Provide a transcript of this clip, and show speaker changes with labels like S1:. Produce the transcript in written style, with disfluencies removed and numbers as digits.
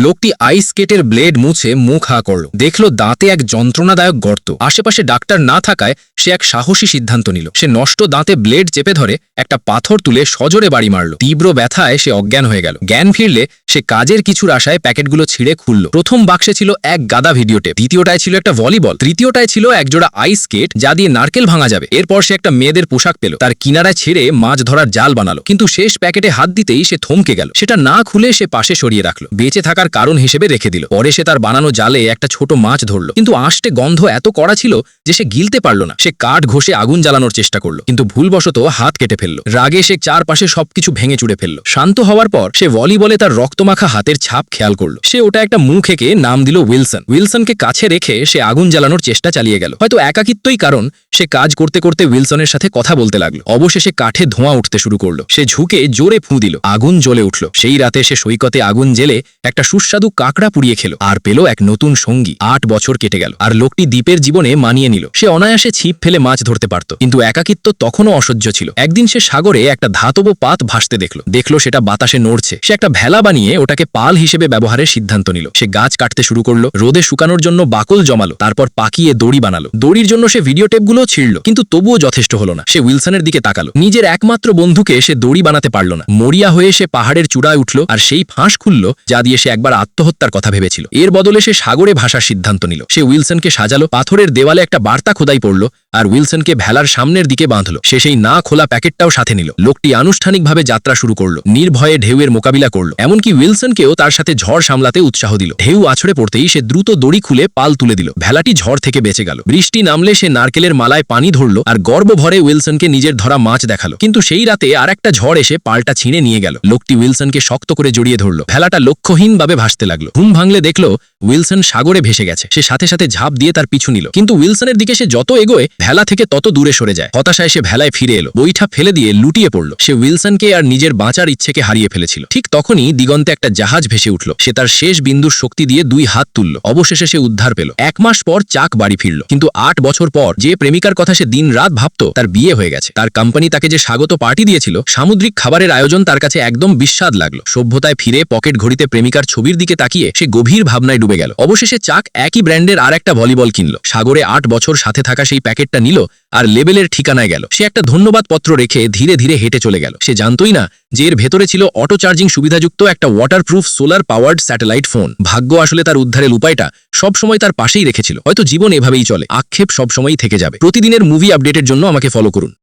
S1: লোকটি আইস স্কেটের ব্লেড মুছে মুখ হা করল। দেখল দাঁতে এক যন্ত্রণাদায়ক গর্ত। আশেপাশে ডাক্তার না থাকায় সে এক সাহসী সিদ্ধান্ত নিল। সে নষ্ট দাঁতে ব্লেড চেপে ধরে একটা পাথর তুলে সজোরে বাড়ি মারল। তীব্র ব্যথায় সে অজ্ঞান হয়ে গেল। জ্ঞান ফিরলে সে কাজের কিছুর আশায় প্যাকেটগুলো ছিঁড়ে খুলল। প্রথম বাক্সে ছিল এক গাদা ভিডিও টেপ, দ্বিতীয়টায় ছিল একটা ভলিবল, তৃতীয়টায় ছিল একজোড়া আইস স্কেট যা দিয়ে নারকেল ভাঙা যাবে। এরপর সে একটা মেয়েদের পোশাক পেল, তার কিনারায় ছেড়ে মাছ ধরার জাল বানালো। কিন্তু শেষ প্যাকেটে হাত দিতেই সে থমকে গেল। সেটা না খুলে সে পাশে সরিয়ে রাখলো, বেঁচে থাকার কারণ হিসেবে রেখে দিল। পরে সে তার বানানো জালে একটা ছোট মাছ ধরল, কিন্তু আষ্টে গন্ধ এত কড়া ছিল যে সে গিলতে পারল না। সে কাঠ ঘষে আগুন জ্বালানোর চেষ্টা করলো, কিন্তু ভুলবশত হাত কেটে ফেলল। রাগে সে চারপাশে সবকিছু ভেঙে চুড়ে ফেলল। শান্ত হওয়ার পর সে ভলিবলে তার রক্তমাখা হাতের ছাপ খেয়াল করল। সে ওটা একটা মুখ এঁকে নাম দিল উইলসন। উইলসনকে কাছে রেখে সে আগুন জ্বালানোর চেষ্টা চালিয়ে গেল। হয়তো একাকিত্বই কারণ, সে কাজ করতে করতে উইলসনের সাথে কথা বলতে লাগলো। অবশেষে কাঠে ধোঁয়া উঠতে শুরু করলো। সে ঝুঁকে জোরে ফুঁ দিল, আগুন জ্বলে উঠল। সেই রাতে সে সৈকতে আগুন জেলে একটা সুস্বাদু কাঁকড়া পুড়িয়ে খেল আর পেল এক নতুন সঙ্গী। 8 বছর কেটে গেল আর লোকটি দ্বীপের জীবনে মানিয়ে নিল। সে অনায়াসে ছিপ ফেলে মাছ ধরতে পারত, কিন্তু একাকিত্ব তখনও অসহ্য ছিল। একদিন সে সাগরে একটা ধাতব পাত ভাসতে দেখলো সেটা বাতাসে নড়ছে। সে একটা ভেলা বানিয়ে ওটাকে পাল হিসেবে ব্যবহারের সিদ্ধান্ত নিল। সে গাছ কাটতে শুরু করলো, রোদে শুকানোর জন্য বাকল জমালো, তারপর পাকিয়ে দড়ি বানালো। দড়ির জন্য সে ভিডিও টেপগুলো ছিঁড়ল, কিন্তু তবুও যথেষ্ট হলো না। সে উইলসনের দিকে তাকালো। নিজের একমাত্র বন্ধুকে সে দড়ি বানাতে পারল না। মরিয়া হয়ে সে পাহাড়ের চূড়ায় উঠল আর সেই ফাঁস খুলল যা দিয়ে সে একবার আত্মহত্যার কথা ভেবেছিল। এর বদলে সে সাগরে ভাসার সিদ্ধান্ত নিল। সে উইলসনকে সাজালো, পাথরের দেওয়ালে একটা বার্তা খোদাই পড়ল আর উইলসনকে ভেলার সামনের দিকে বাঁধল। সে সেই না খোলা প্যাকেটটাও সাথে নিল। লোকটি আনুষ্ঠানিকভাবে যাত্রা শুরু করলো, নির্ভয়ে ঢেউয়ের মোকাবিলা করলো। এমনকি উইলসনকেও তার সাথে ঝড় সামলাতে উৎসাহ দিল। ঢেউ আছড়ে পড়তেই সে দ্রুত দড়ি খুলে পাল তুলে দিল। ভেলাটি ঝড় থেকে বেঁচে গেল। বৃষ্টি নামলে সে নারকেলের মালায় পানি ধরল আর গর্ব ভরে উইলসনকে নিজের ধরা মাছ দেখালো। কিন্তু সেই রাতে আর একটা ঝড় এসে পালটা ছিঁড়ে নিয়ে গেল। লোকটি উইলসনকে শক্ত করে জড়িয়ে ধরল। ভেলাটা লক্ষ্যহীনভাবে ভাসতে লাগলো। ঘুম ভাঙলে দেখলো উইলসন সাগরে ভেসে গেছে। সে সাথে সাথে ঝাঁপ দিয়ে তার পিছু নিল, কিন্তু উইলসনের দিকে সে যত এগোয় ভেলা থেকে তত দূরে সরে যায়। হতাশায় সে ভেলায় ফিরে এলো, বইটা ফেলে দিয়ে লুটিয়ে পড়ল। সে উইলসনকে আর নিজের বাঁচার ইচ্ছেকে হারিয়ে ফেলেছিল। ঠিক তখনই দিগন্তে একটা জাহাজ ভেসে উঠল। সে তার শেষ বিন্দুর শক্তি দিয়ে 2 হাত তুলল। অবশেষে সে উদ্ধার পেল। 1 মাস পর চাক বাড়ি ফিরল, কিন্তু 8 বছর পর যে প্রেমিকার কথা সে দিন রাত ভাবত তার বিয়ে হয়ে গেছে। তার কোম্পানি তাকে যে স্বাগত পার্টি দিয়েছিল, সামুদ্রিক খাবারের আয়োজন তার কাছে একদম বিস্বাদ লাগলো। সভ্যতায় ফিরে পকেট ঘড়িতে প্রেমিকার ছবির দিকে তাকিয়ে সে গভীর ভাবনায় ডুবে গেল। অবশেষে চাক একই ব্র্যান্ডের আর একটা ভলিবল কিনল। সাগরে 8 বছর সাথে থাকা সেই প্যাকেটটা নিল আর লেবেলের ঠিকানায় গেল। সে একটা ধন্যবাদ পত্র রেখে ধীরে ধীরে হেঁটে চলে গেল। সে জানতই না যে এর ভেতরে ছিল অটো চার্জিং সুবিধাযুক্ত একটা waterproof solar powered satellite phone. ভাগ্য আসলে তার উদ্ধারের উপায়টা সবসময় তার পাশেই রেখেছিল। হয়তো জীবন এভাবেই চলে, আক্ষেপ সবসময়ই থেকে যাবে। প্রতিদিনের মুভি আপডেটের জন্য আমাকে ফলো করুন।